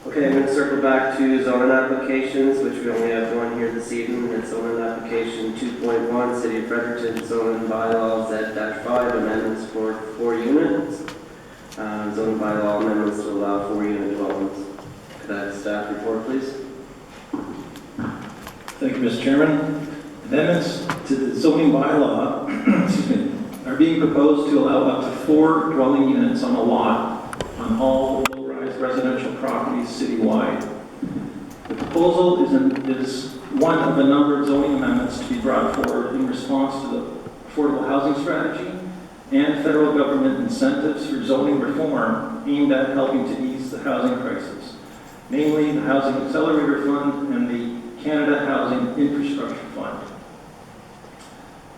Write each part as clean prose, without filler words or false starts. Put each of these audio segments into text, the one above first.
Okay, I'm going to circle back to zoning applications, which we only have one here this evening. It's zoning application 2.1, City of Fredericton zoning bylaw Z-5 amendments for 4 units. Zoning bylaw amendments to allow 4-unit dwellings. Could I have staff report, please? Thank you, Mr. Chairman. Amendments to the zoning bylaw are being proposed to allow up to 4 dwelling units on a lot on all low-rise residential properties citywide. The proposal is one of a number of zoning amendments to be brought forward in response to the affordable housing strategy and federal government incentives for zoning reform aimed at helping to ease the housing crisis, namely the Housing Accelerator Fund and the Canada Housing Infrastructure Fund.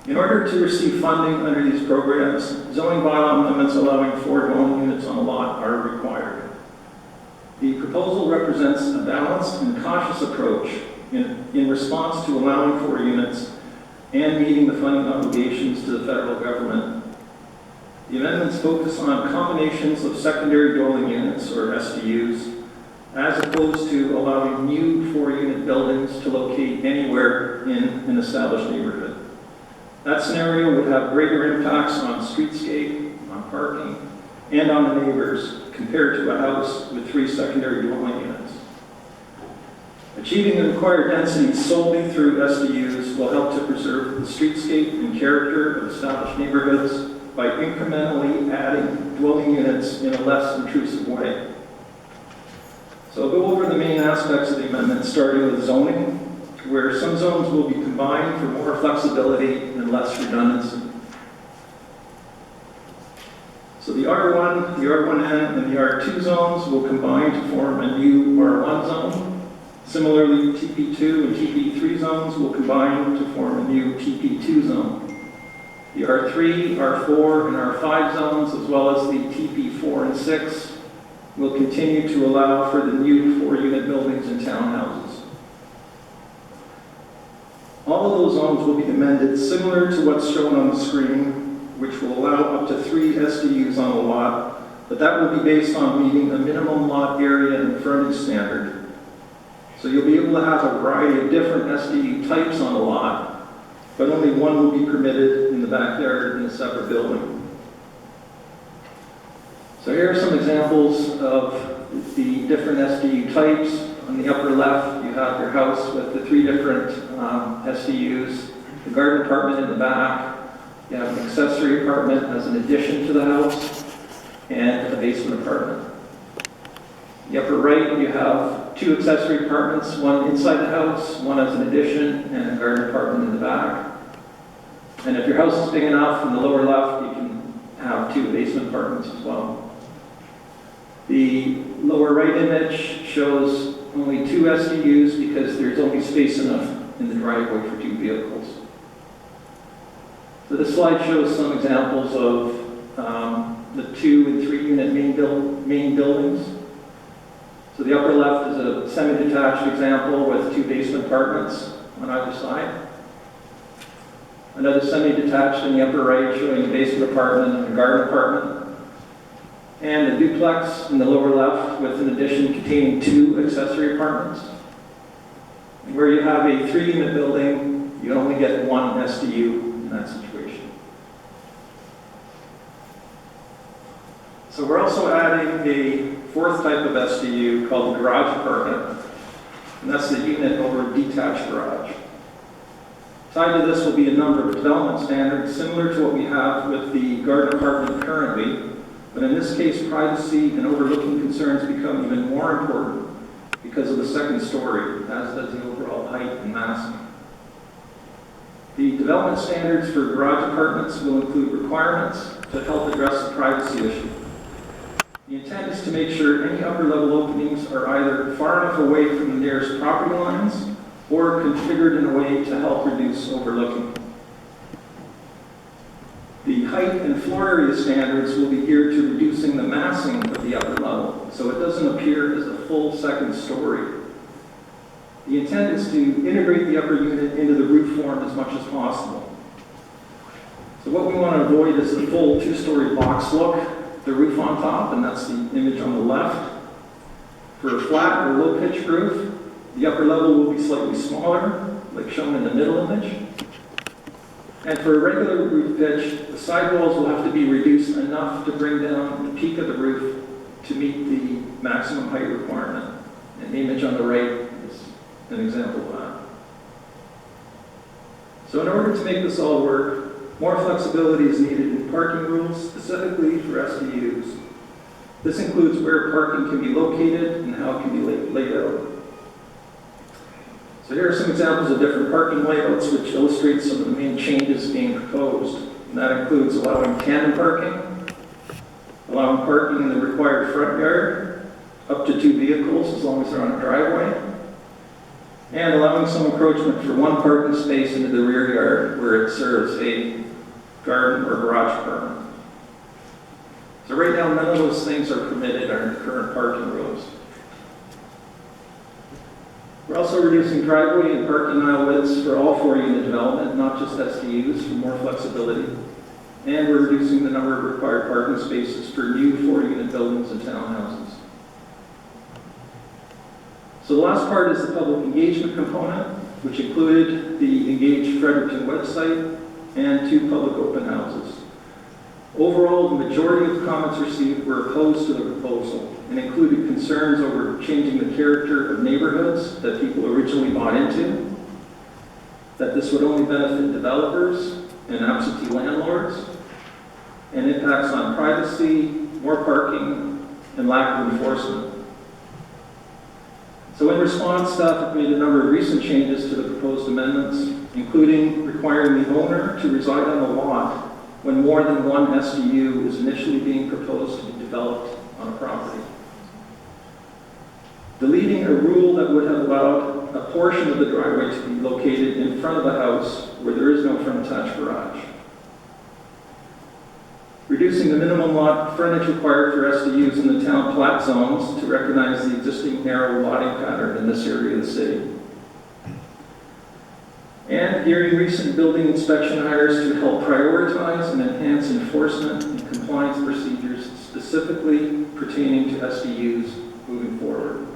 In order to receive funding under these programs, zoning bylaw amendments allowing 4 dwelling units on a lot are required. The proposal represents a balanced and cautious approach in response to allowing 4 units and meeting the funding obligations to the federal government. The amendments focus on combinations of secondary dwelling units, or SDUs, as opposed to allowing new 4-unit buildings to locate anywhere in an established neighborhood. That scenario would have greater impacts on streetscape, on parking, and on the neighbors compared to a house with 3 secondary dwelling units. Achieving the required density solely through SDUs will help to preserve the streetscape and character of established neighborhoods by incrementally adding dwelling units in a less intrusive way. So I'll go over the main aspects of the amendment, starting with zoning, where some zones will be combined for more flexibility and less redundancy. So the R1, the R1N, and the R2 zones will combine to form a new R1 zone. Similarly, TP2 and TP3 zones will combine to form a new TP2 zone. The R3, R4, and R5 zones, as well as the TP4 and 6, will continue to allow for the new 4-unit buildings and townhouses. All of those zones will be amended similar to what's shown on the screen, which will allow up to 3 SDUs on a lot, but that will be based on meeting a minimum lot area and frontage standard. So you'll be able to have a variety of different SDU types on a lot, but only one will be permitted in the backyard in a separate building. So here are some examples of the different SDU types. On the upper left, you have your house with the 3 different SDUs, the garden apartment in the back, you have an accessory apartment as an addition to the house, and a basement apartment. The upper right, you have 2 accessory apartments, one inside the house, one as an addition, and a garden apartment in the back. And if your house is big enough, in the lower left, you can have 2 basement apartments as well. The lower right image shows only 2 SDUs because there's only space enough in the driveway for 2 vehicles. So this slide shows some examples of the 2 and 3-unit main buildings. So the upper left is a semi-detached example with 2 basement apartments on either side. Another semi-detached in the upper right showing a basement apartment and a garden apartment. And a duplex in the lower left with an addition containing 2 accessory apartments. Where you have a 3-unit building, you only get 1 SDU in that situation. So we're also adding a 4th type of SDU called the garage apartment, and that's the unit over a detached garage. Tied to this will be a number of development standards similar to what we have with the garden apartment currently. But in this case, privacy and overlooking concerns become even more important because of the 2nd story, as does the overall height and massing. The development standards for garage apartments will include requirements to help address the privacy issue. The intent is to make sure any upper-level openings are either far enough away from the nearest property lines or configured in a way to help reduce overlooking. The height and floor area standards will be geared to reducing the massing of the upper level, so it doesn't appear as a full 2nd story. The intent is to integrate the upper unit into the roof form as much as possible. So what we want to avoid is the full 2-story box look, the roof on top, and that's the image on the left. For a flat or low-pitched roof, the upper level will be slightly smaller, like shown in the middle image. And for a regular roof pitch, the sidewalls will have to be reduced enough to bring down the peak of the roof to meet the maximum height requirement. And the image on the right is an example of that. So in order to make this all work, more flexibility is needed in parking rules, specifically for SDUs. This includes where parking can be located and how it can be laid out. So here are some examples of different parking layouts which illustrate some of the main changes being proposed. And that includes allowing tandem parking, allowing parking in the required front yard, up to 2 vehicles as long as they're on a driveway, and allowing some encroachment for 1 parking space into the rear yard where it serves a garden or garage apartment. So right now, none of those things are permitted under current parking rules. We're also reducing driveway and parking aisle widths for all 4-unit development, not just SDUs, for more flexibility. And we're reducing the number of required parking spaces for new 4-unit buildings and townhouses. So the last part is the public engagement component, which included the Engage Fredericton website and 2 public open houses. Overall, the majority of comments received were opposed to the proposal and included concerns over changing the character of neighborhoods that people originally bought into, that this would only benefit developers and absentee landlords, and impacts on privacy, more parking, and lack of enforcement. So in response, staff have made a number of recent changes to the proposed amendments, including requiring the owner to reside on the lot when more than 1 SDU is initially being proposed to be developed on a property. Deleting a rule that would have allowed a portion of the driveway to be located in front of the house where there is no front attached garage. Reducing the minimum lot frontage required for SDUs in the town plat zones to recognize the existing narrow lotting pattern in this area of the city. And gearing recent building inspection hires to help prioritize and enhance enforcement and compliance procedures specifically pertaining to SDUs moving forward.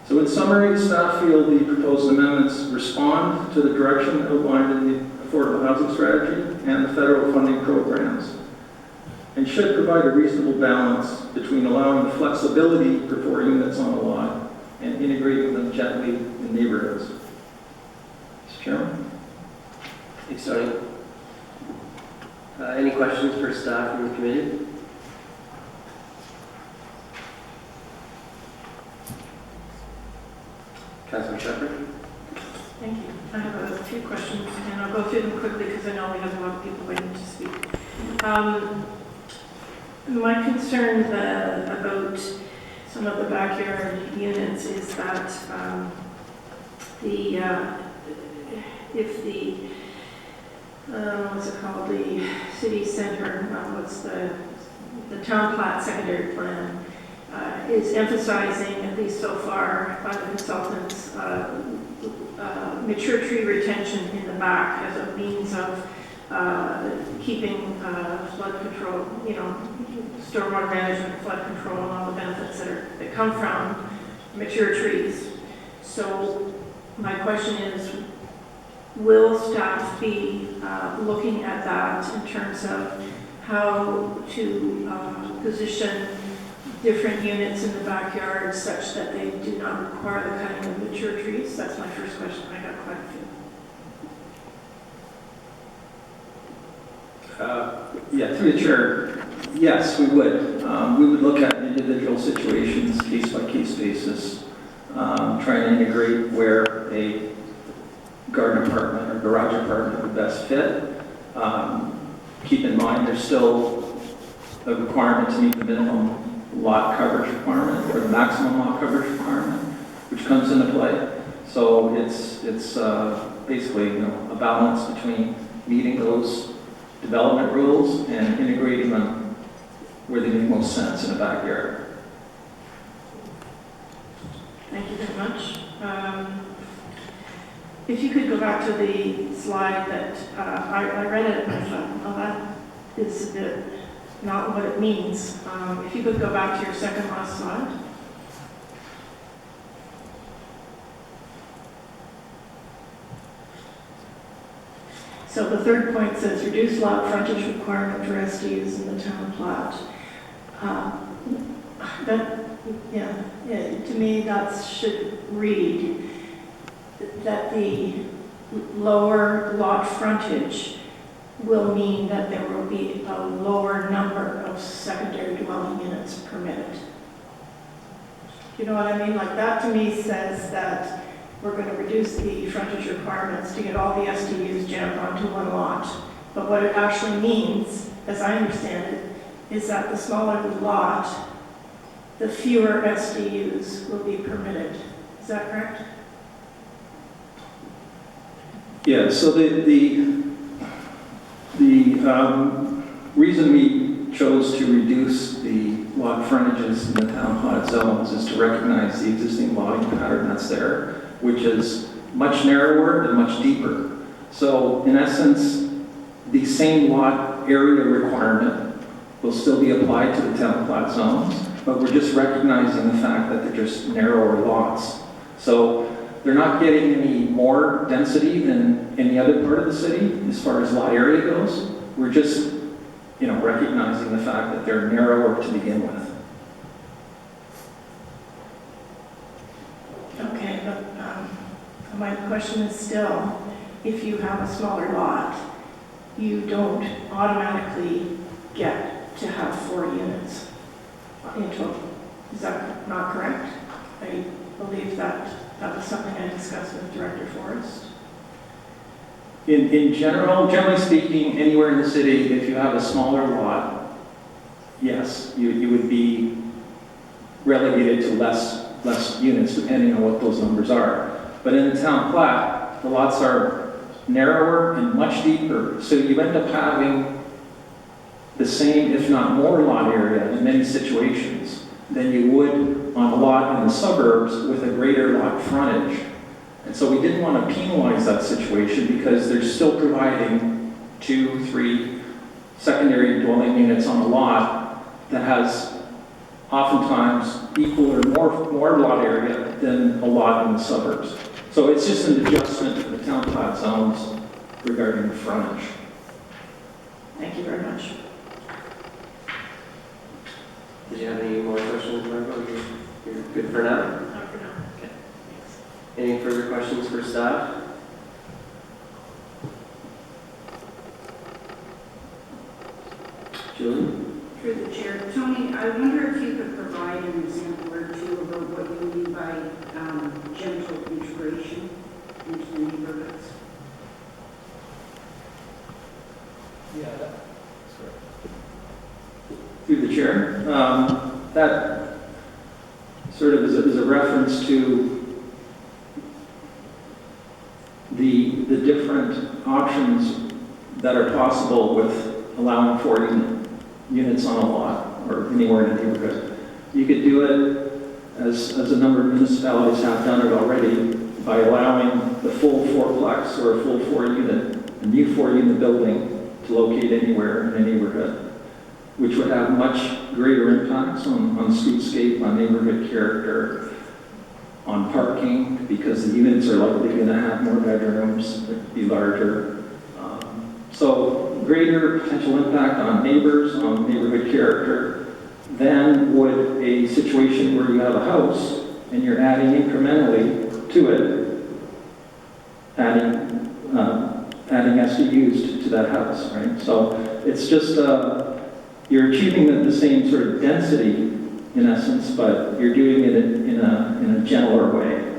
So in summary, staff feel the proposed amendments respond to the direction outlined in the Affordable Housing Strategy and the federal funding programs, and should provide a reasonable balance between allowing the flexibility for 4 units on a lot and integrating them gently in neighborhoods. Mr. Chairman? Thanks, Tony. Any questions for staff from the committee? Councilor Shepherd? Thank you. I have a few questions, and I'll go through them quickly because I know we have a lot of people waiting to speak. My concern about some of the backyard units is that if the what's it called, the city center, what's the town plat secondary plan, is emphasizing, at least so far by the consultants, mature tree retention in the back as a means of keeping flood control, stormwater management, flood control, and all the benefits that come from mature trees. So my question is, will staff be looking at that in terms of how to position different units in the backyard such that they do not require the cutting of mature trees? That's my first question. I got quite a few. Yeah, through the chair, yes, we would. We would look at individual situations, case-by-case basis, trying to integrate where a garden apartment or garage apartment would best fit. Keep in mind there's still a requirement to meet the minimum lot coverage requirement or the maximum lot coverage requirement, which comes into play. So it's basically a balance between meeting those development rules and integrating them where they make most sense in a backyard. Thank you very much. If you could go back to the slide that I read it and I thought, oh, that is a bit not what it means. If you could go back to your second last slide. So the third point says reduce lot frontage requirement for SDUs in the town plat. To me, that should read that the lower lot frontage will mean that there will be a lower number of secondary dwelling units permitted. You know what I mean? Like that to me says that we're going to reduce the frontage requirements to get all the SDUs jammed onto one lot. But what it actually means, as I understand it, is that the smaller the lot, the fewer SDUs will be permitted. Is that correct? Yeah, so the reason we chose to reduce the lot frontages in the town plot zones is to recognize the existing logging pattern that's there, which is much narrower and much deeper. So in essence, the same lot area requirement will still be applied to the town plot zones, but we're just recognizing the fact that they're just narrower lots. So they're not getting any more density than any other part of the city as far as lot area goes. We're just, recognizing the fact that they're narrower to begin with. Okay, but my question is still, if you have a smaller lot, you don't automatically get to have 4 units in total. Is that not correct? I believe that was something I discussed with Director Forrest. In generally speaking, anywhere in the city, if you have a smaller lot, yes, you would be relegated to less units depending on what those numbers are. But in the town plat, the lots are narrower and much deeper, so you end up having the same, if not more, lot area in many situations than you would on a lot in the suburbs with a greater lot frontage. And so we didn't want to penalize that situation because they're still providing 2, 3 secondary dwelling units on a lot that has oftentimes equal or more lot area than a lot in the suburbs. So it's just an adjustment to the town plat zones regarding the frontage. Thank you very much. Did you have any more questions, Margot? You're good for now? Not for now. Okay, thanks. Any further questions for staff? Julie? Through the chair. Tony, I wonder if you could provide an example or two about what you mean by gentle integration into the neighborhoods. Yeah, through the chair. That sort of is a reference to the different options that are possible with allowing 4 units on a lot or anywhere in the neighborhood. You could do it as a number of municipalities have done it already by allowing the full 4-plex or a full 4-unit, a new 4-unit building to locate anywhere in a neighborhood, which would have much greater impacts on streetscape, on neighborhood character, on parking, because the units are likely going to have more bedrooms, be larger. So greater potential impact on neighbors, on neighborhood character, than would a situation where you have a house and you're adding incrementally to it, adding SDUs to that house, right? So it's just, you're achieving the same sort of density in essence, but you're doing it in a gentler way.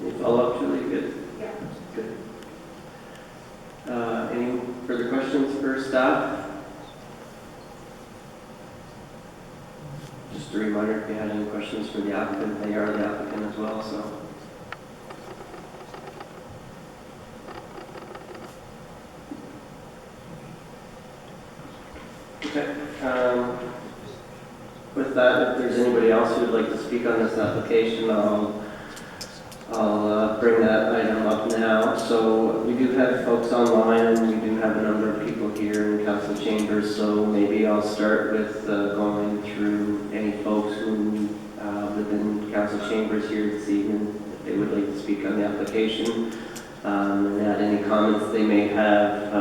Any follow-up, Julie? Good? Yeah. Good. Any further questions for staff? Just a reminder, if you had any questions for the applicant, they are the applicant as well, so. Okay. With that, if there's anybody else who would like to speak on this application, I'll I'll bring that item up now. So we do have folks online, and we do have a number of people here in council chambers, so maybe I'll start with going through any folks who live in council chambers here this evening, if they would like to speak on the application, and add any comments they may have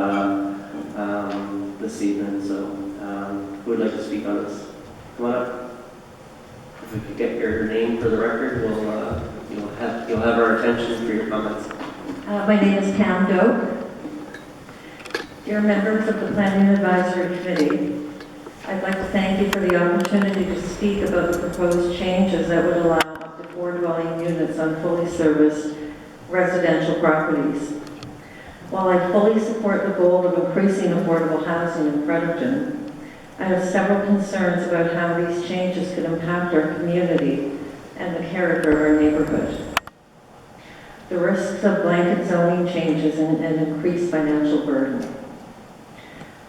this evening. So who would like to speak on this? Come on up. If we could get your name for the record, you'll have our attention for your comments. My name is Pam Doak. Dear members of the Planning Advisory Committee, I'd like to thank you for the opportunity to speak about the proposed changes that would allow up to 4 dwelling units on fully serviced residential properties. While I fully support the goal of increasing affordable housing in Fredericton, I have several concerns about how these changes could impact our community and the character of our neighborhood. The risks of blanket zoning changes and increased financial burden.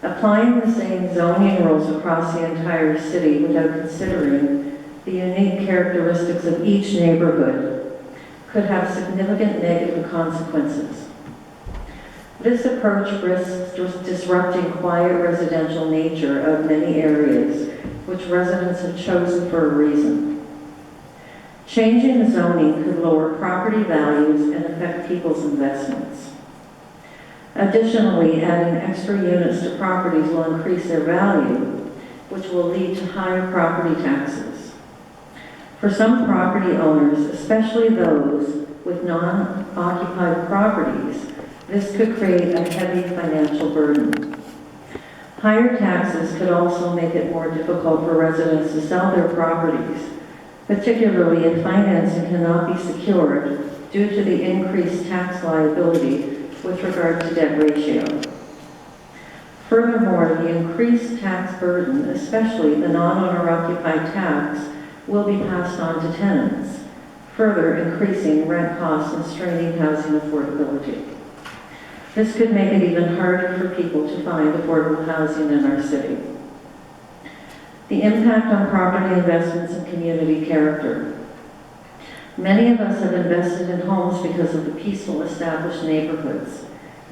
Applying the same zoning rules across the entire city without considering the unique characteristics of each neighborhood could have significant negative consequences. This approach risks disrupting quiet residential nature of many areas, which residents have chosen for a reason. Changing the zoning could lower property values and affect people's investments. Additionally, adding extra units to properties will increase their value, which will lead to higher property taxes. For some property owners, especially those with non-occupied properties, this could create a heavy financial burden. Higher taxes could also make it more difficult for residents to sell their properties, particularly if financing cannot be secured due to the increased tax liability with regard to debt ratio. Furthermore, the increased tax burden, especially the non-owner occupied tax, will be passed on to tenants, further increasing rent costs and straining housing affordability. This could make it even harder for people to find affordable housing in our city. The impact on property investments and community character. Many of us have invested in homes because of the peaceful established neighborhoods.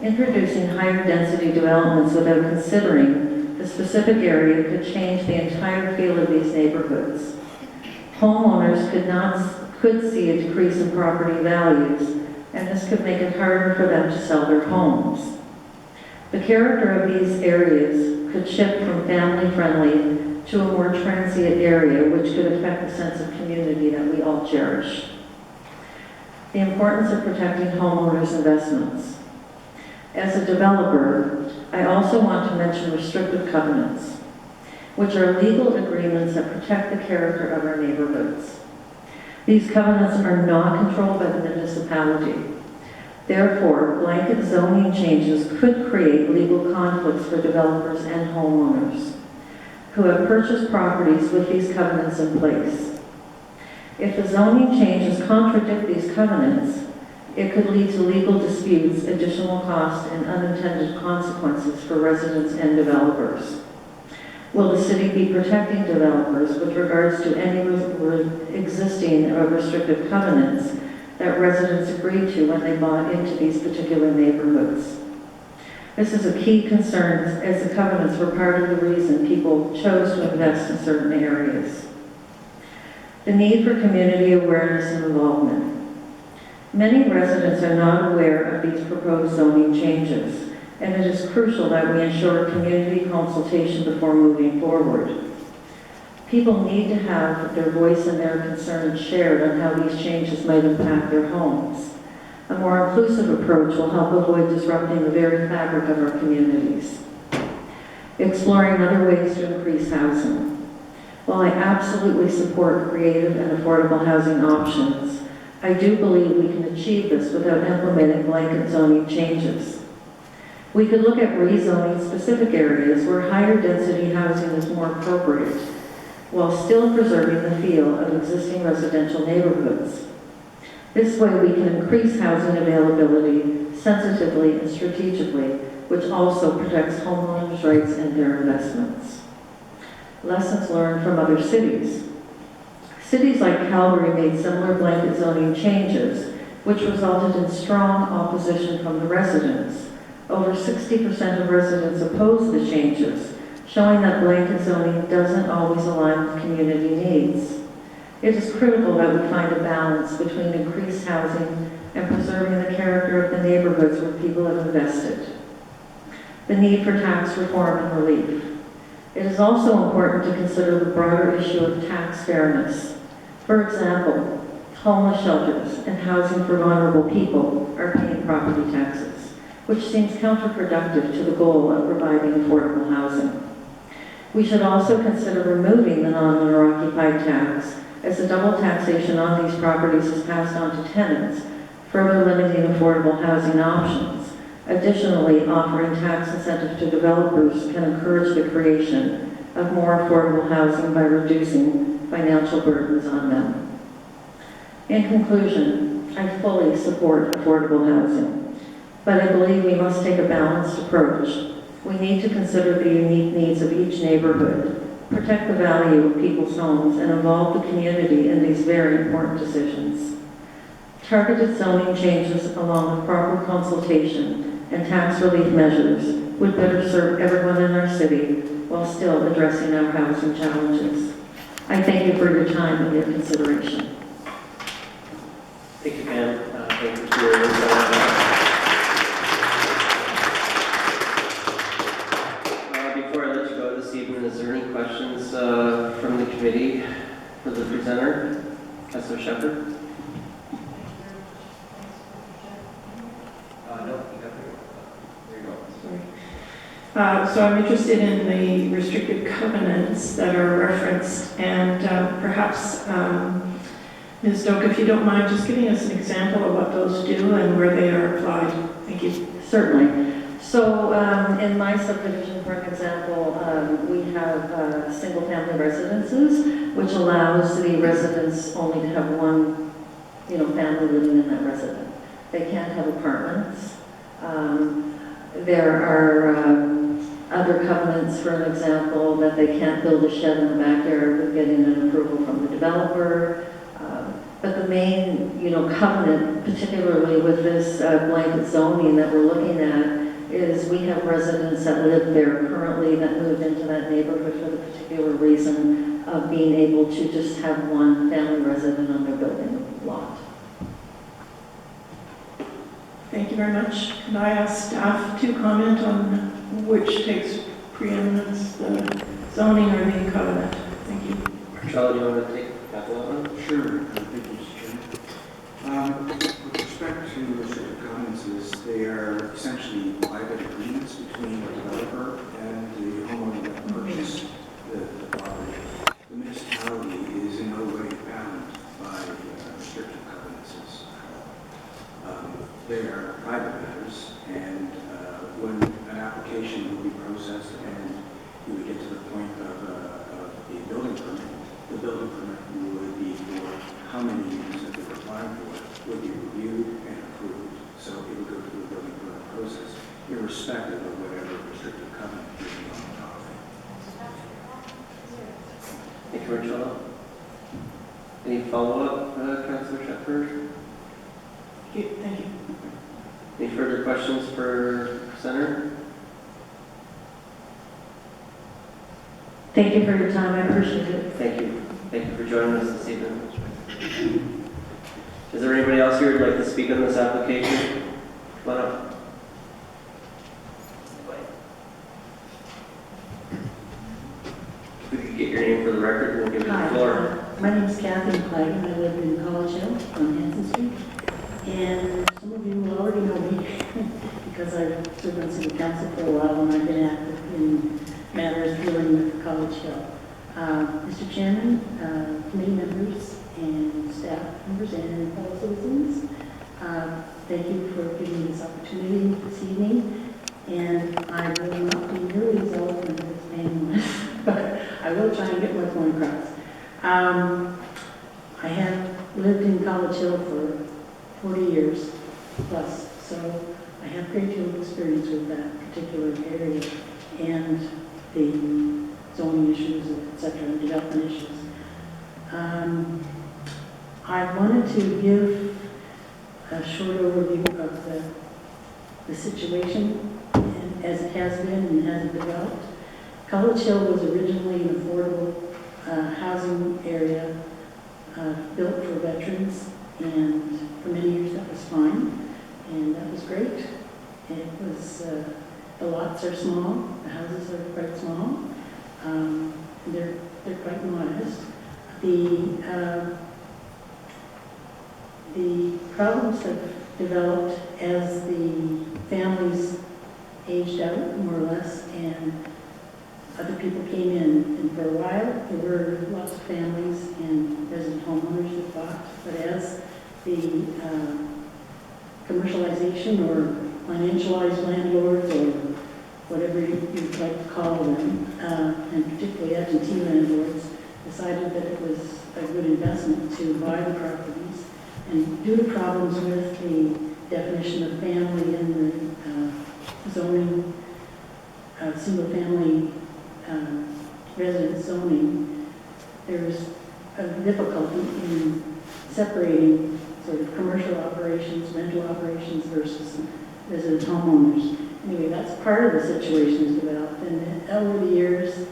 Introducing higher density developments without considering the specific area could change the entire feel of these neighborhoods. Homeowners could see a decrease in property values, and this could make it harder for them to sell their homes. The character of these areas could shift from family-friendly to a more transient area, which could affect the sense of community that we all cherish. The importance of protecting homeowners' investments. As a developer, I also want to mention restrictive covenants, which are legal agreements that protect the character of our neighborhoods. These covenants are not controlled by the municipality. Therefore, blanket zoning changes could create legal conflicts for developers and homeowners who have purchased properties with these covenants in place. If the zoning changes contradict these covenants, it could lead to legal disputes, additional costs, and unintended consequences for residents and developers. Will the city be protecting developers with regards to any existing or restrictive covenants that residents agreed to when they bought into these particular neighborhoods? This is a key concern, as the covenants were part of the reason people chose to invest in certain areas. The need for community awareness and involvement. Many residents are not aware of these proposed zoning changes, and it is crucial that we ensure community consultation before moving forward. People need to have their voice and their concerns shared on how these changes might impact their homes. A more inclusive approach will help avoid disrupting the very fabric of our communities. Exploring other ways to increase housing. While I absolutely support creative and affordable housing options, I do believe we can achieve this without implementing blanket zoning changes. We could look at rezoning specific areas where higher density housing is more appropriate, while still preserving the feel of existing residential neighborhoods. This way we can increase housing availability sensitively and strategically, which also protects homeowners' rights and their investments. Lessons learned from other cities. Cities like Calgary made similar blanket zoning changes which resulted in strong opposition from the residents. Over 60% of residents oppose the changes, showing that blanket zoning doesn't always align with community needs. It is critical that we find a balance between increased housing and preserving the character of the neighborhoods where people have invested. The need for tax reform and relief. It is also important to consider the broader issue of tax fairness. For example, homeless shelters and housing for vulnerable people are paying property taxes, which seems counterproductive to the goal of providing affordable housing. We should also consider removing the non-owner occupied tax, as the double taxation on these properties is passed on to tenants, further limiting affordable housing options. Additionally, offering tax incentives to developers can encourage the creation of more affordable housing by reducing financial burdens on them. In conclusion, I fully support affordable housing, but I believe we must take a balanced approach. We need to consider the unique needs of each neighborhood, protect the value of people's homes, and involve the community in these very important decisions. Targeted zoning changes along with proper consultation and tax relief measures would better serve everyone in our city while still addressing our housing challenges. I thank you for your time and your consideration. Thank you, Pam. Thank you for your insight. Before I let you go this evening, is there any questions from the committee for the presenter? Councilor Shepherd? So I'm interested in the restrictive covenants that are referenced, and perhaps, Ms. Doak, if you don't mind, just giving us an example of what those do and where they are applied. Thank you. Certainly. So in my subdivision, for example, we have single-family residences, which allows the residents only to have one, family living in that residence. They can't have apartments. There are other covenants, for an example, that they can't build a shed in the backyard with getting an approval from the developer. But the main, covenant, particularly with this blanket zoning that we're looking at, is we have residents that live there currently that moved into that neighborhood for the particular reason of being able to just have one family resident on their building lot. Thank you very much. Can I ask staff to comment on which takes preeminence, the zoning or the covenant? Thank you. Charlie, do you want to take that one? Sure. Thank you, Mr. Chairman. With respect to restrictive covenants, they are essentially private agreements between the developer and the homeowner that purchased the property. The municipality is in no way bound by restrictive covenants. They are private matters, and when an application will be processed and you would get to the point of the building permit, the building permit would be for how many units that they were applying for would be reviewed and approved. So it would go through the building permit process, irrespective of whatever restrictive covenant is on the property. Thank you, Charlie. Any follow-up, Councilor Shepherd? Thank you. Any further questions for presenter? Thank you for your time. I appreciate it. Thank you. Thank you for joining us this evening. Is there anybody else here who'd like to speak on this application? Come on up. If we could get your name for the record, we'll give you the Hi, floor. my name is Kathy Clegg, and I live in College Hill on Hanson Street. And some of you will already know me because I've served on city council for a while and I've been active in matters dealing with College Hill. Mr. Chairman, committee members, and staff members, and fellow citizens, thank you for giving me this opportunity this evening. And I will not be nearly as eloquent as painless, but I will try and get my point across. I have lived in College Hill for 40 years plus, so I have a great deal of experience with that particular area and the zoning issues, et cetera, and development issues. I wanted to give a short overview of the situation and as it has been and has developed. College Hill was originally an affordable housing area built for veterans, and for many years that was fine, and that was great. It was, the lots are small, the houses are quite small, they're quite modest. The problems have developed as the families aged out, more or less, and other people came in. And for a while, there were lots of families and resident homeowners that bought, but as the commercialization or financialized landlords or whatever you'd like to call them, and particularly absentee landlords, decided that it was a good investment to buy the properties. And due to problems with the definition of family in the zoning, single-family residence zoning, there's a difficulty in separating sort of commercial operations, rental operations versus resident homeowners. Anyway, that's part of the situation that's developed. And over the years,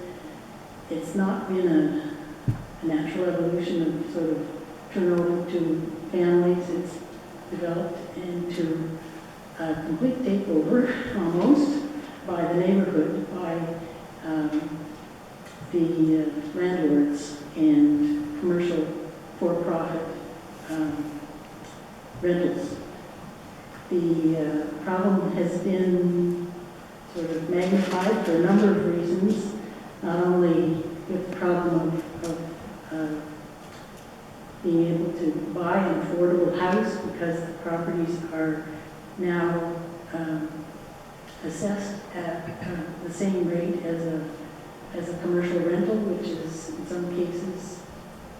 it's not been a natural evolution of sort of turnover to families. It's developed into a complete takeover, almost, by the neighborhood, by the landlords and commercial for-profit rentals. The problem has been sort of magnified for a number of reasons, not only with the problem of being able to buy an affordable house because the properties are now assessed at the same rate as a commercial rental, which is in some cases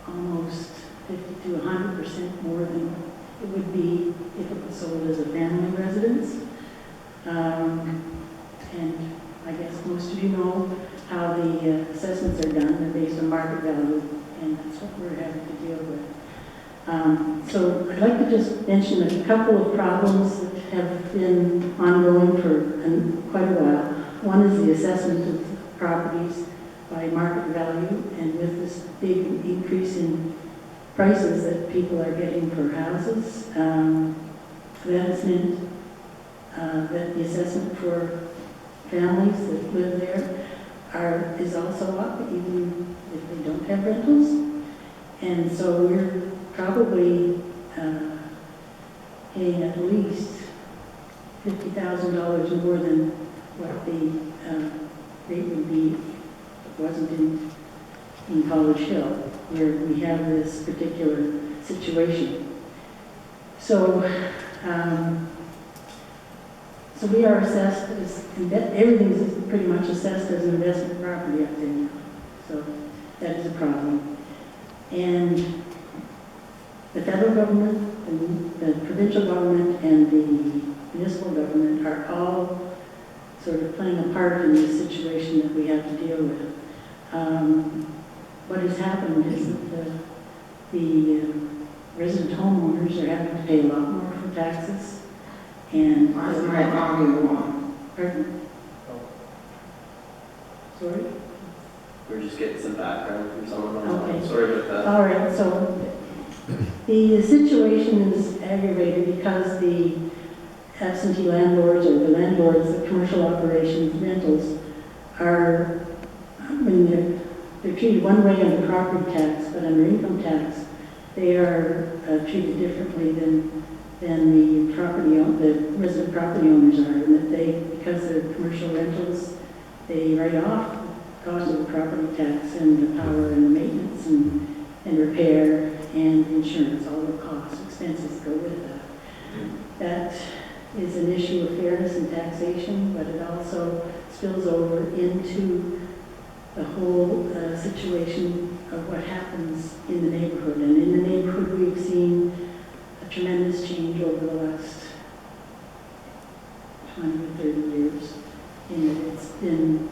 almost 50 to 100% more than it would be if it was sold as a family residence. And I guess most of you know how the assessments are done. They're based on market value, and that's what we're having to deal with. So I'd like to just mention a couple of problems that have been ongoing for quite a while. One is the assessment of properties by market value, and with this big increase in prices that people are getting for houses, that has meant that the assessment for families that live there is also up, even if they don't have rentals. And so we're probably paying at least $50,000 more than what the rate would be if it wasn't in College Hill, where we have this particular situation. So, so we are assessed as, everything is pretty much assessed as an investment property up there now. So that is a problem. And the federal government, and the provincial government, and the municipal government are all sort of playing a part in this situation that we have to deal with. What has happened is that the resident homeowners are having to pay a lot more for taxes. And pardon? Sorry? We're just getting some background from someone online. Okay. Sorry about that. All right, so the situation is aggravated because the absentee landlords or the landlords, the commercial operations, rentals, are, when they're treated one way under property tax, but under income tax, they are treated differently than the resident property owners are, and that they, because they're commercial rentals, they write off the cost of the property tax and the power and the maintenance and repair and insurance, all the costs, expenses go with that. That is an issue of fairness and taxation, but it also spills over into the whole situation of what happens in the neighborhood. And in the neighborhood, we've seen a tremendous change over the last 20 or 30 years. And it's been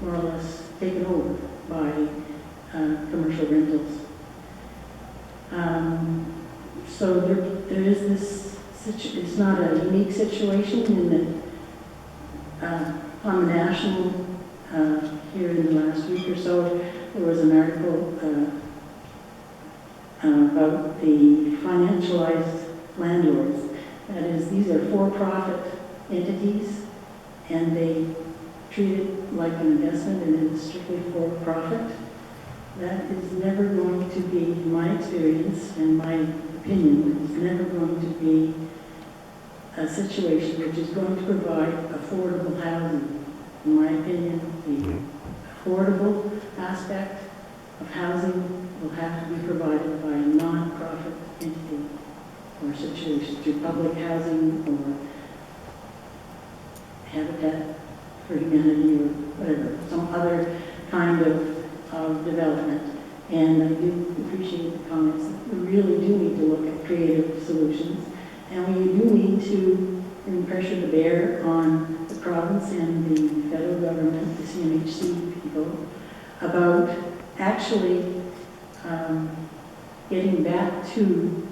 more or less taken over by commercial rentals. So there is this, it's not a unique situation in that on the national, here in the last week or so, there was an article about the financialized landlords. That is, these are for-profit entities, and they treat it like an investment, and it is strictly for profit. That is never going to be, in my experience and my opinion, is never going to be a situation which is going to provide affordable housing. In my opinion, the affordable aspect of housing will have to be provided by a non-profit entity or situation through public housing or Habitat for Humanity or whatever, some other kind of development. And I do appreciate the comments. We really do need to look at creative solutions, and we do need to bring pressure to bear on the province and the federal government, the CMHC people, about actually getting back to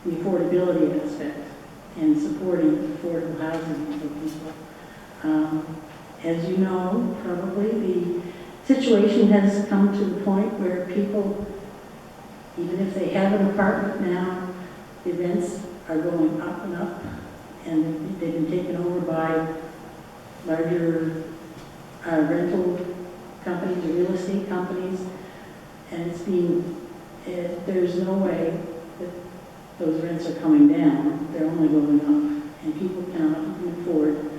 the affordability aspect and supporting affordable housing for people. As you know, probably the situation has come to the point where people, even if they have an apartment now, the rents are going up and up, and they've been taken over by larger rental companies or real estate companies, and it's being, there's no way that those rents are coming down. They're only going up, and people cannot even afford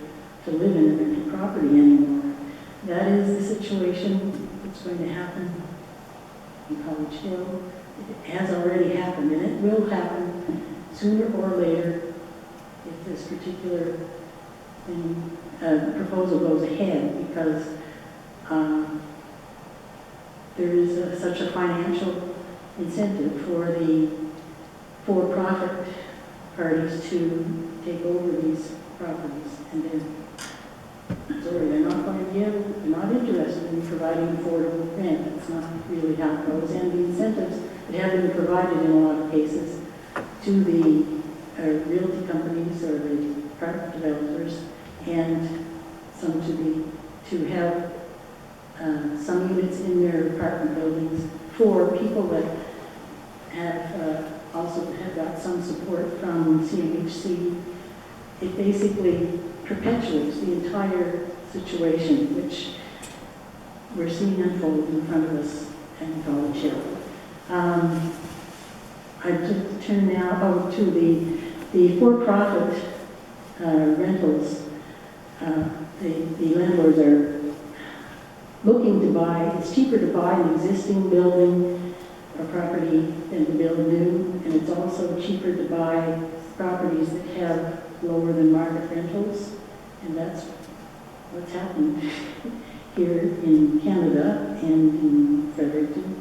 to live in a rental property anymore. That is the situation that's going to happen in College Hill. It has already happened, and it will happen sooner or later if this particular thing, proposal goes ahead, because there is such a financial incentive for the for-profit parties to take over these properties, and they're not going to give, they're not interested in providing affordable rent. That's not really how it goes. And the incentives that have been provided in a lot of cases to the realty companies or the apartment developers, and some to have some units in their apartment buildings for people that have also have got some support from CMHC. It basically perpetuates the entire situation, which we're seeing unfold in front of us in College Hill. I'd just turn now to the for-profit rentals. The landlords are looking to buy. It's cheaper to buy an existing building or property than to build new, and it's also cheaper to buy properties that have lower than market rentals, and that's what's happened here in Canada and in Fredericton.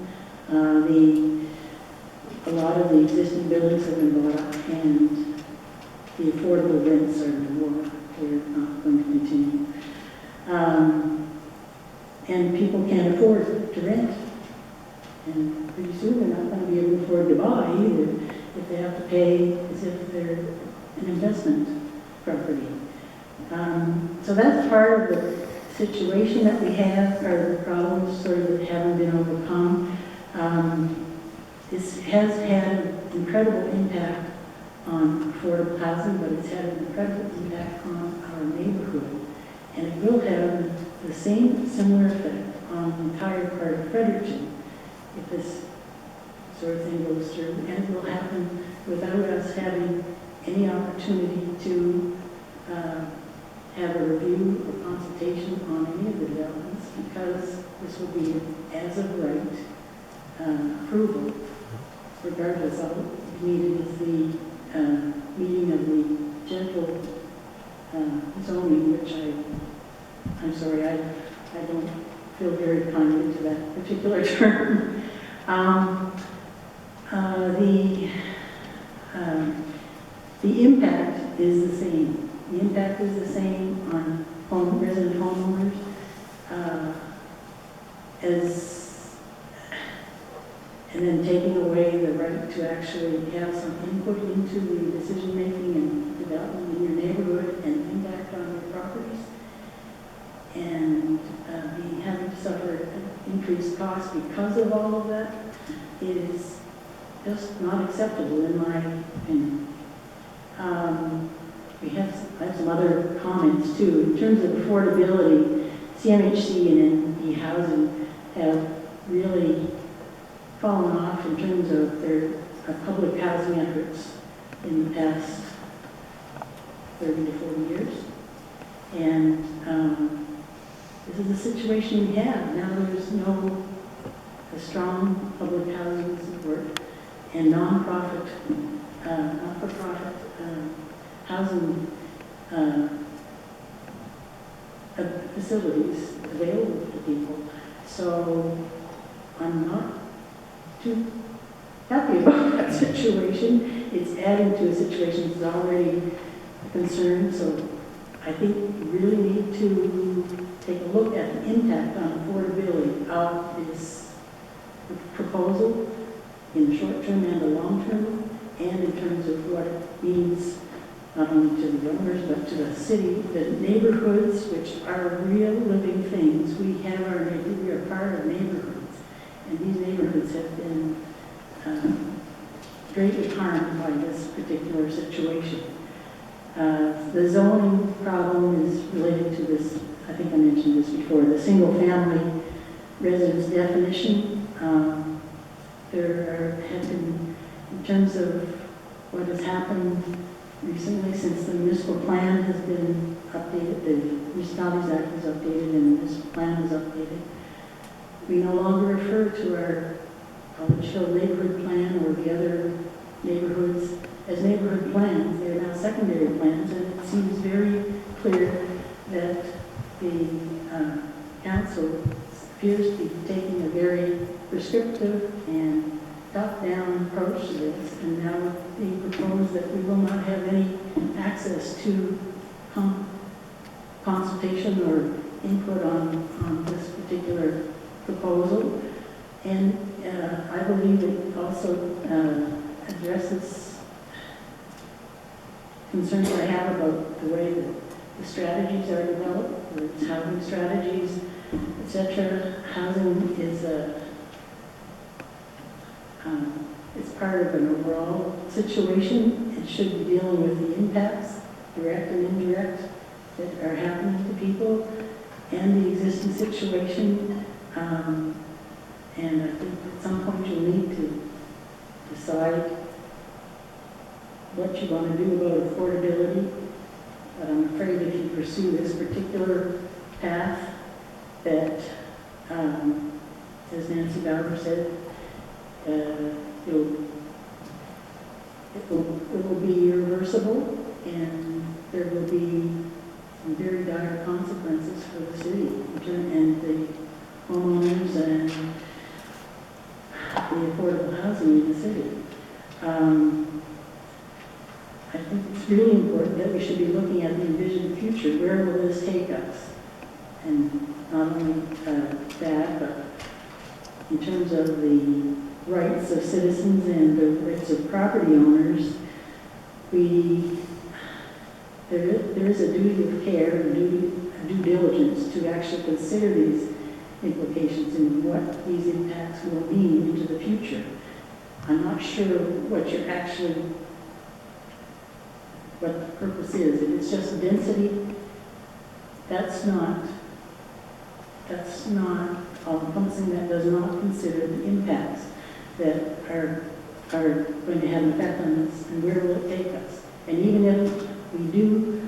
A lot of the existing buildings have been bought up, and the affordable rents are lower. They're not going to continue. And people can't afford to rent. And pretty soon they're not going to be able to afford to buy either, if they have to pay as if they're an investment property. So that's part of the situation that we have, or the problems sort of that haven't been overcome. This has had an incredible impact on affordable housing, but it's had an incredible impact on our neighborhood. And it will have the same similar effect on the entire part of Fredericton if this sort of thing goes through. And it will happen without us having any opportunity to have a review or consultation on any of the developments, because this will be as of right approval, regardless of it needed as the meeting of the gentle zoning, which I'm sorry, I don't feel very kindly to that particular term. The impact is the same. The impact is the same on resident homeowners and then taking away the right to actually have some input into the decision-making and development in your neighborhood and impact on your properties. And having to suffer increased costs because of all of that is just not acceptable in my opinion. I have some other comments too. In terms of affordability, CMHC and NE Housing have really fallen off in terms of their public housing efforts in the past 30 to 40 years. And this is the situation we have. Now there's a strong public housing support and not-for-profit housing facilities available to people. So I'm not too happy about that situation. It's adding to a situation that's already a concern. So I think we really need to take a look at the impact on affordability of this proposal in the short term and the long term, and in terms of what it means not only to the owners but to the city, the neighborhoods, which are real living things. We are part of neighborhoods, and these neighborhoods have been greatly harmed by this particular situation. The zoning problem is related to this. I think I mentioned this before, the single-family residence definition. There have been, in terms of what has happened recently since the municipal plan has been updated, the Municipalities Act was updated and the municipal plan was updated, we no longer refer to our College Hill neighborhood plan or the other neighborhoods as neighborhood plans. They're now secondary plans, and it seems very clear that the council appears to be taking a very prescriptive and top-down approach to this, and now being proposed that we will not have any access to consultation or input on this particular proposal. And I believe it also addresses concerns I have about the way that the strategies are developed, whether it's housing strategies, etc. Housing is it's part of an overall situation. It should be dealing with the impacts, direct and indirect, that are happening to people and the existing situation. And I think at some point you'll need to decide what you want to do about affordability. But I'm afraid if you pursue this particular path, that, as Nancy Bauer said, it will be irreversible, and there will be some very dire consequences for the city and the homeowners and the affordable housing in the city. I think it's really important that we should be looking at the envisioned future. Where will this take us? And not only that, but in terms of the rights of citizens and the rights of property owners, there is a duty of care and due diligence to actually consider these implications and what these impacts will mean into the future. I'm not sure what the purpose is. If it's just density, that's not something that does not consider the impacts that are going to have an effect on us, and where will it take us. And even if we do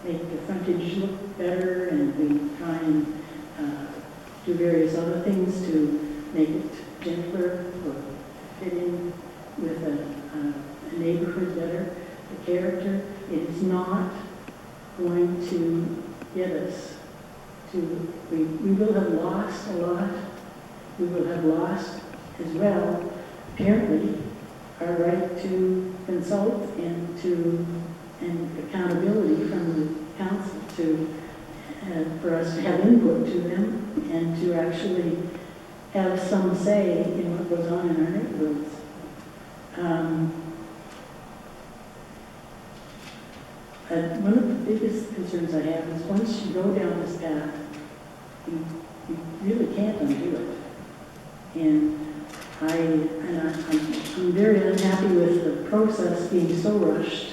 make the frontage look better and we try and do various other things to make it gentler or fit in with a neighborhood better, the character, it is not going to get us to, we will have lost a lot. We will have lost as well, apparently, our right to consult and accountability from the council for us to have input to them and to actually have some say in what goes on in our neighborhoods. One of the biggest concerns I have is once you go down this path, you really can't undo it. And I'm very unhappy with the process being so rushed.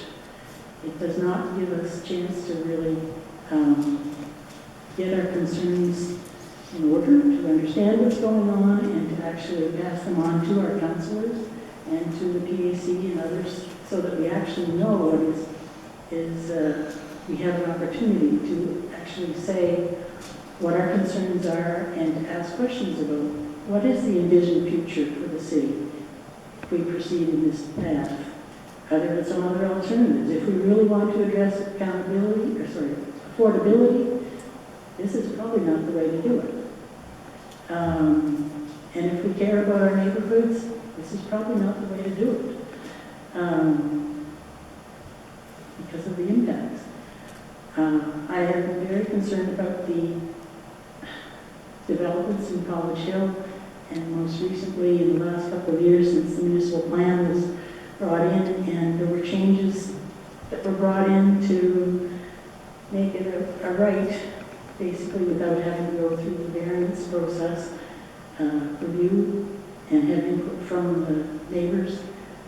It does not give us a chance to really get our concerns in order, to understand what's going on, and to actually pass them on to our councillors and to the PAC and others, so that we actually know what we have an opportunity to actually say what our concerns are and to ask questions about what is the envisioned future for the city if we proceed in this path. Are there some other alternatives? If we really want to address affordability, this is probably not the way to do it. And if we care about our neighborhoods, this is probably not the way to do it. Because of the impacts. I have been very concerned about the developments in College Hill, and most recently in the last couple of years since the municipal plan was brought in, and there were changes that were brought in to make it a right, basically without having to go through the variance process, review, and have input from the neighbors,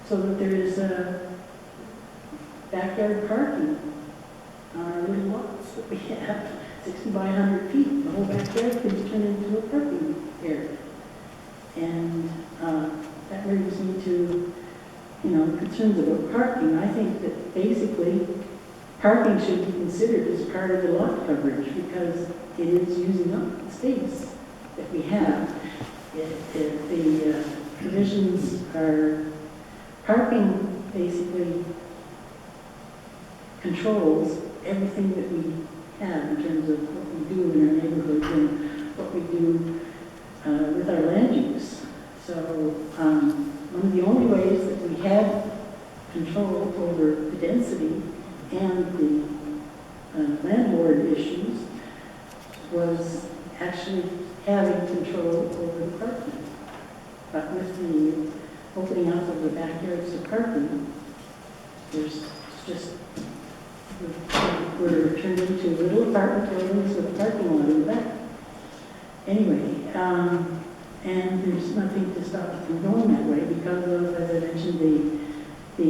so that there is backyard parking on our little lots that we have, 60 by 100 feet. The whole backyard can be turned into a parking area. And that brings me to, concerns about parking. I think that basically parking should be considered as part of the lot coverage because it is using up the space that we have. If the provisions are parking basically controls everything that we have in terms of what we do in our neighborhoods and what we do with our land use. So one of the only ways that we had control over the density and the landlord issues was actually having control over the parking. But with the opening up of the backyards to parking, there's just we're turned into little apartment buildings with a parking lot in the back. Anyway, and there's nothing to stop it from going that way because of, as I mentioned, the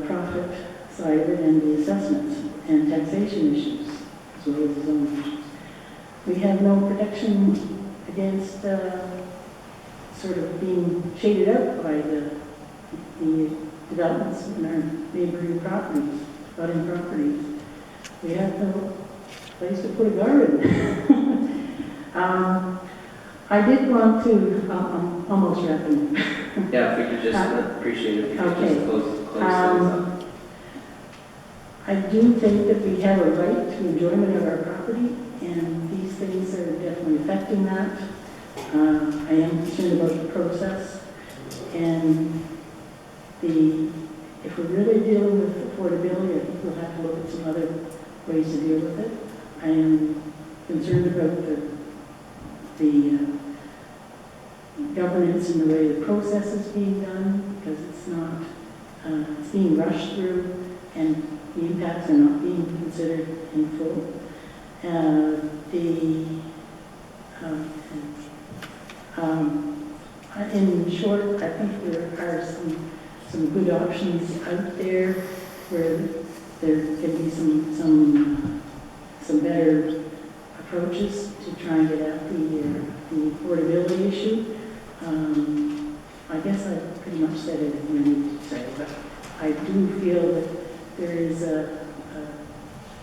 profit side of it and the assessments and taxation issues, as well as the zoning issues. We have no protection against sort of being shaded out by the developments in our neighboring properties, abutting properties. We have no place to put a garden. I did want to, I'm almost wrapping. Yeah, if we could just appreciate it, if you could Okay. just close things up. I do think that we have a right to enjoyment of our property, and these things are definitely affecting that. I am concerned about the process, and if we're really dealing with affordability, I think we'll have to look at some other ways to deal with it. I am concerned about the governance and the way the process is being done, because it's not, it's being rushed through, and the impacts are not being considered in full. In short, I think there are some good options out there where there can be some better approaches to try and get at the affordability issue. I guess I've pretty much said everything I need to say, but I do feel that there is a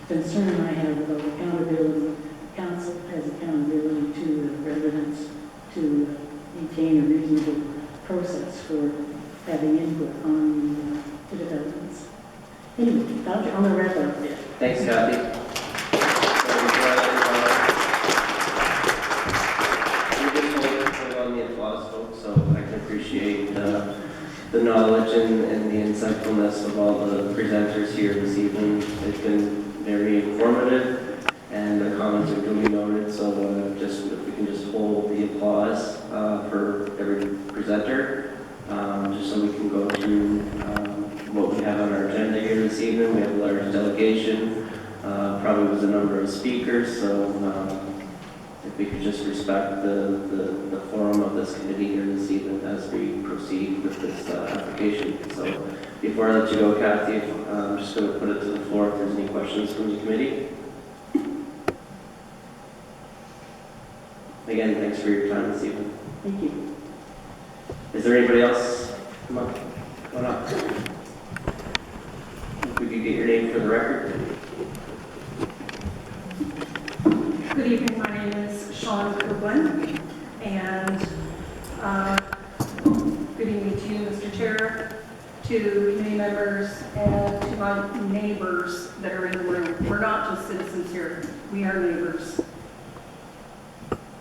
concern I have about accountability. Council has accountability to the residents to maintain a reasonable process for having input on the developments. Anyway, I'm going to wrap up there. Thanks, Kathy. We just hold on the applause, folks, so I can appreciate the knowledge and the insightfulness of all the presenters here this evening. It's been very informative, and the comments are duly noted, so just if we can just hold the applause for every presenter, just so we can go through evening. We have a large delegation, probably was a number of speakers, so if we could just respect the forum of this committee here this evening as we proceed with this application. So before I let you go, Kathy, I'm just going to put it to the floor if there's any questions from the committee. Again, thanks for your time this evening. Thank you. Is there anybody else? Come on, come on up. If we could get your name for the record. Good evening, my name is Sean Copeland, and good evening to you, Mr. Chair, to committee members, and to my neighbors that are in the room. We're not just citizens here, we are neighbors.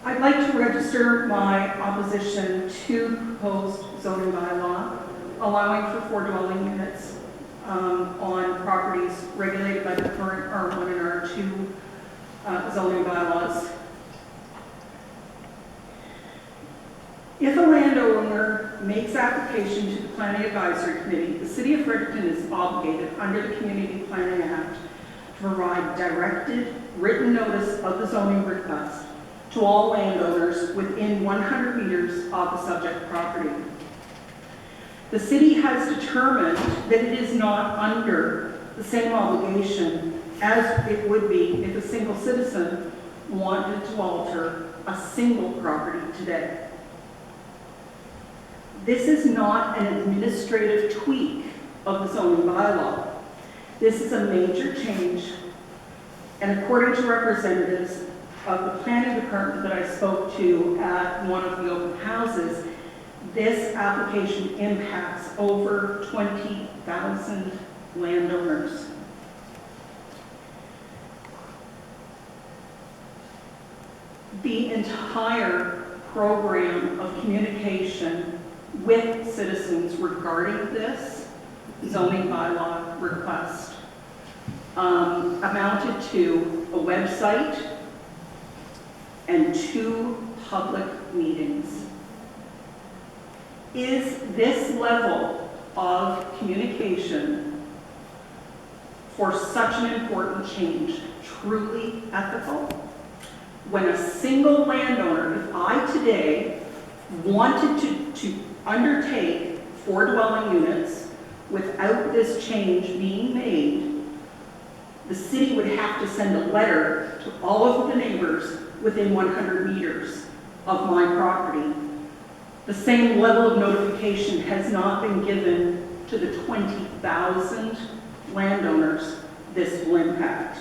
I'd like to register my opposition to proposed zoning bylaw, allowing for 4 dwelling units on properties regulated by the current R1 and R2 zoning bylaws. If a landowner makes application to the Planning Advisory Committee, the City of Fredericton is obligated under the Community Planning Act to provide directed written notice of the zoning request to all landowners within 100 meters of the subject property. The city has determined that it is not under the same obligation as it would be if a single citizen wanted to alter a single property today. This is not an administrative tweak of the zoning bylaw. This is a major change, and according to representatives of the planning department that I spoke to at one of the open houses, this application impacts over 20,000 landowners. The entire program of communication with citizens regarding this zoning bylaw request amounted to a website and 2 public meetings. Is this level of communication for such an important change truly ethical? When a single landowner, if I today wanted to undertake 4 dwelling units without this change being made, the city would have to send a letter to all of the neighbors within 100 meters of my property. The same level of notification has not been given to the 20,000 landowners this will impact.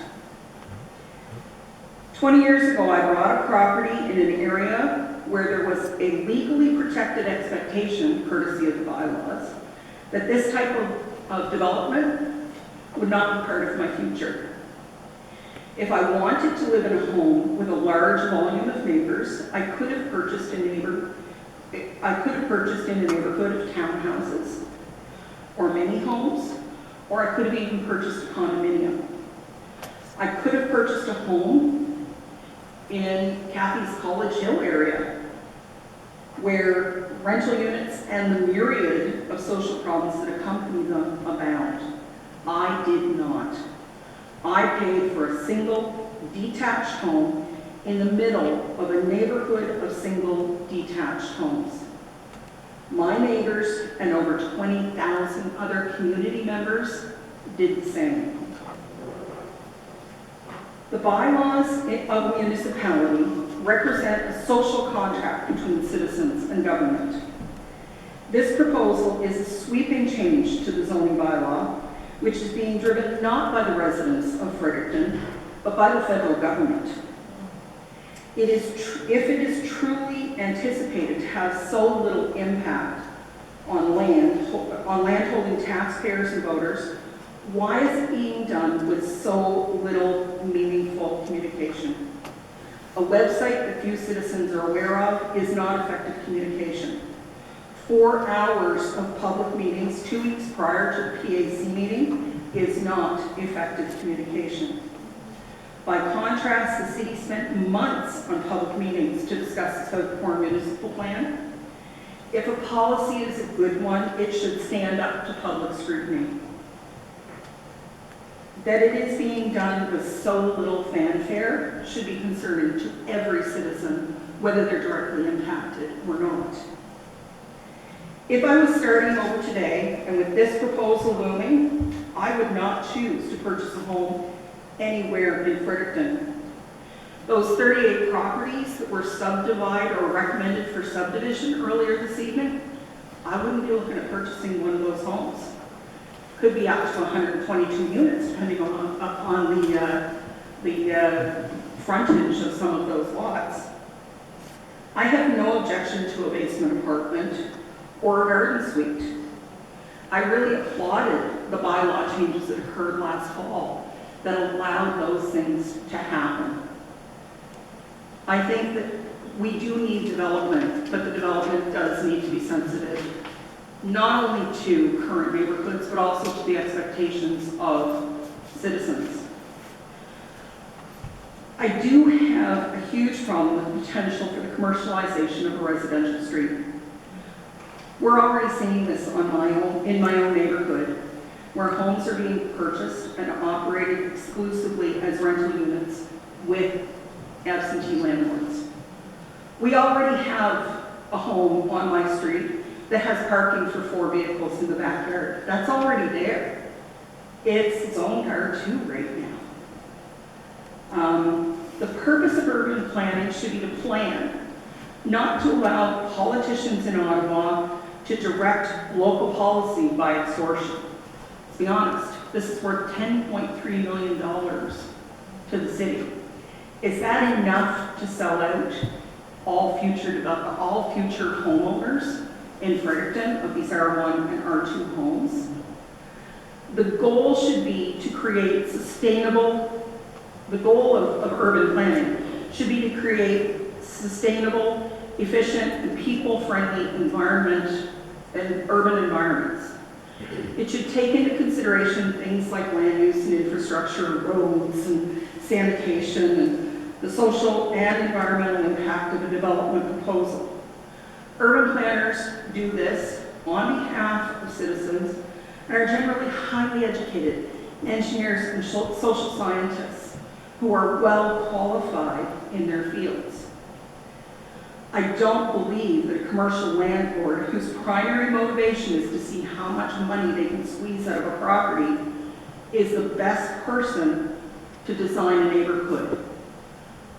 20 years ago, I bought a property in an area where there was a legally protected expectation, courtesy of the bylaws, that this type of development would not be part of my future. If I wanted to live in a home with a large volume of neighbors, I could have purchased in a neighborhood of townhouses or mini homes, or I could have even purchased a condominium. I could have purchased a home in Kathy's College Hill area, where rental units and the myriad of social problems that accompany them abound. I did not. I paid for a single detached home in the middle of a neighborhood of single detached homes. My neighbors and over 20,000 other community members did the same. The bylaws of a municipality represent a social contract between citizens and government. This proposal is a sweeping change to the zoning bylaw, which is being driven not by the residents of Fredericton, but by the federal government. If it is truly anticipated to have so little impact on landholding taxpayers and voters, why is it being done with so little meaningful communication? A website that few citizens are aware of is not effective communication. 4 hours of public meetings 2 weeks prior to the PAC meeting is not effective communication. By contrast, the city spent months on public meetings to discuss its South Core municipal plan. If a policy is a good one, it should stand up to public scrutiny. that it is being done with so little fanfare should be concerning to every citizen, whether they're directly impacted or not. If I was starting over today, and with this proposal looming, I would not choose to purchase a home anywhere in Fredericton. Those 38 properties that were subdivided or recommended for subdivision earlier this evening, I wouldn't be looking at purchasing one of those homes. Could be up to 122 units, depending upon the frontage of some of those lots. I have no objection to a basement apartment or a garden suite. I really applauded the bylaw changes that occurred last fall that allowed those things to happen. I think that we do need development, but the development does need to be sensitive, not only to current neighborhoods, but also to the expectations of citizens. I do have a huge problem with the potential for the commercialization of a residential street. We're already seeing this in my own neighborhood, where homes are being purchased and operated exclusively as rental units with absentee landlords. We already have a home on my street that has parking for 4 vehicles in the backyard. That's already there. It's zoned R2 right now. The purpose of urban planning should be to plan, not to allow politicians in Ottawa to direct local policy by extortion. Let's be honest, this is worth $10.3 million to the city. Is that enough to sell out all future homeowners in Fredericton of these R1 and R2 homes? The goal should be to create the goal of urban planning should be to create sustainable, efficient, and people-friendly environment and urban environments. It should take into consideration things like land use and infrastructure, roads and sanitation, and the social and environmental impact of a development proposal. Urban planners do this on behalf of citizens and are generally highly educated engineers and social scientists who are well qualified in their fields. I don't believe that a commercial landlord whose primary motivation is to see how much money they can squeeze out of a property is the best person to design a neighborhood.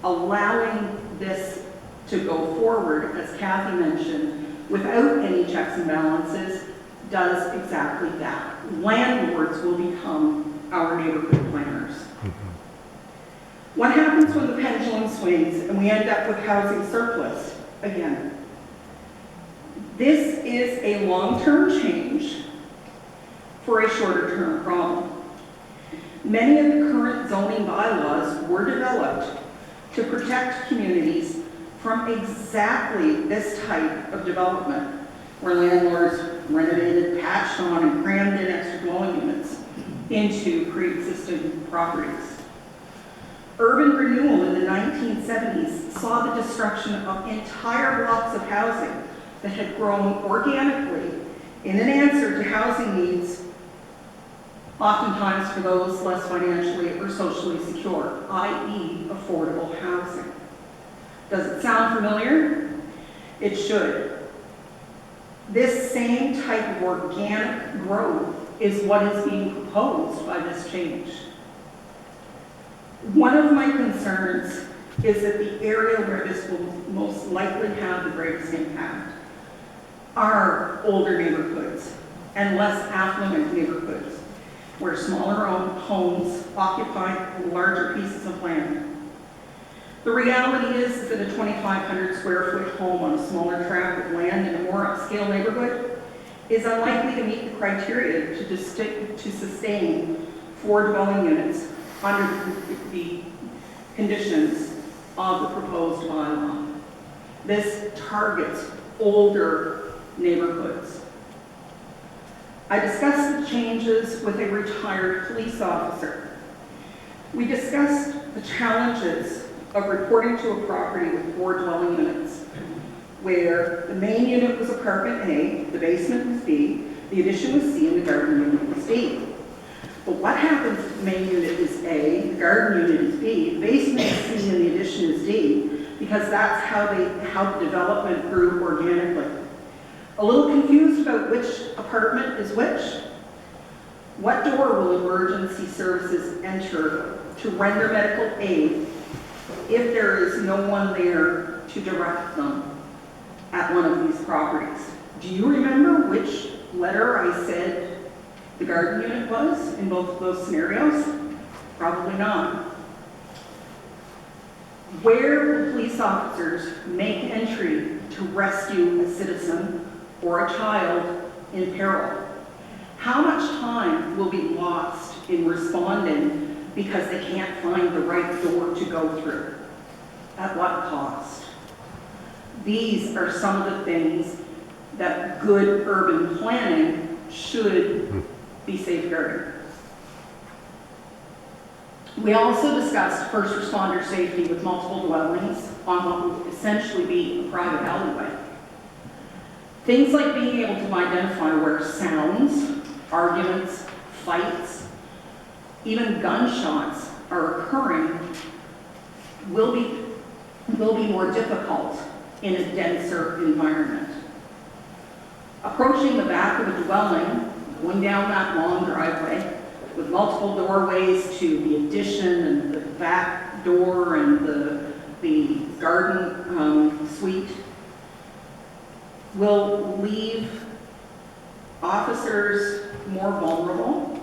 Allowing this to go forward, as Kathy mentioned, without any checks and balances, does exactly that. Landlords will become our neighborhood planners. What happens when the pendulum swings and we end up with housing surplus again? This is a long-term change for a shorter-term problem. Many of the current zoning bylaws were developed to protect communities from exactly this type of development, where landlords renovated, patched on, and crammed in extra dwelling units into pre-existing properties. Urban renewal in the 1970s saw the destruction of entire blocks of housing that had grown organically in an answer to housing needs, oftentimes for those less financially or socially secure, i.e. affordable housing. Does it sound familiar? It should. This same type of organic growth is what is being proposed by this change. One of my concerns is that the area where this will most likely have the greatest impact are older neighborhoods and less affluent neighborhoods, where smaller homes occupy larger pieces of land. The reality is that a 2,500 square foot home on a smaller tract of land in a more upscale neighborhood is unlikely to meet the criteria to sustain 4 dwelling units under the conditions of the proposed bylaw. This targets older neighborhoods. I discussed the changes with a retired police officer. We discussed the challenges of reporting to a property with 4 dwelling units, where the main unit was apartment A, the basement was B, the addition was C, and the garden unit was D. But what happens if the main unit is A, the garden unit is B, the basement is C, and the addition is D? Because that's how the development grew organically. A little confused about which apartment is which? What door will emergency services enter to render medical aid if there is no one there to direct them at one of these properties? Do you remember which letter I said the garden unit was in both of those scenarios? Probably not. Where will police officers make entry to rescue a citizen or a child in peril? How much time will be lost in responding because they can't find the right door to go through? At what cost? These are some of the things that good urban planning should be safeguarding. We also discussed first responder safety with multiple dwellings on what would essentially be a private alleyway. Things like being able to identify where sounds, arguments, fights, even gunshots are occurring will be more difficult in a denser environment. Approaching the back of a dwelling, going down that long driveway with multiple doorways to the addition and the back door and the garden suite will leave officers more vulnerable.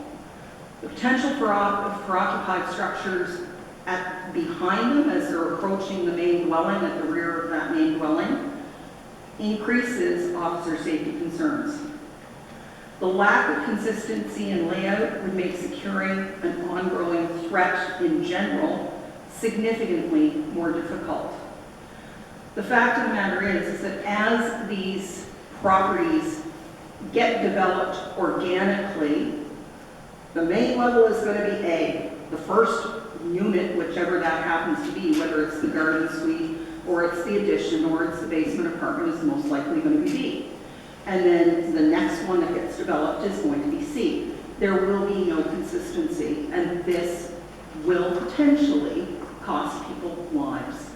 The potential for occupied structures behind them as they're approaching the main dwelling, at the rear of that main dwelling, increases officer safety concerns. The lack of consistency in layout would make securing an ongoing threat in general significantly more difficult. The fact of the matter is that as these properties get developed organically, the main level is going to be A. The first unit, whichever that happens to be, whether it's the garden suite or it's the addition or it's the basement apartment, is most likely going to be B. And then the next one that gets developed is going to be C. There will be no consistency, and this will potentially cost people lives.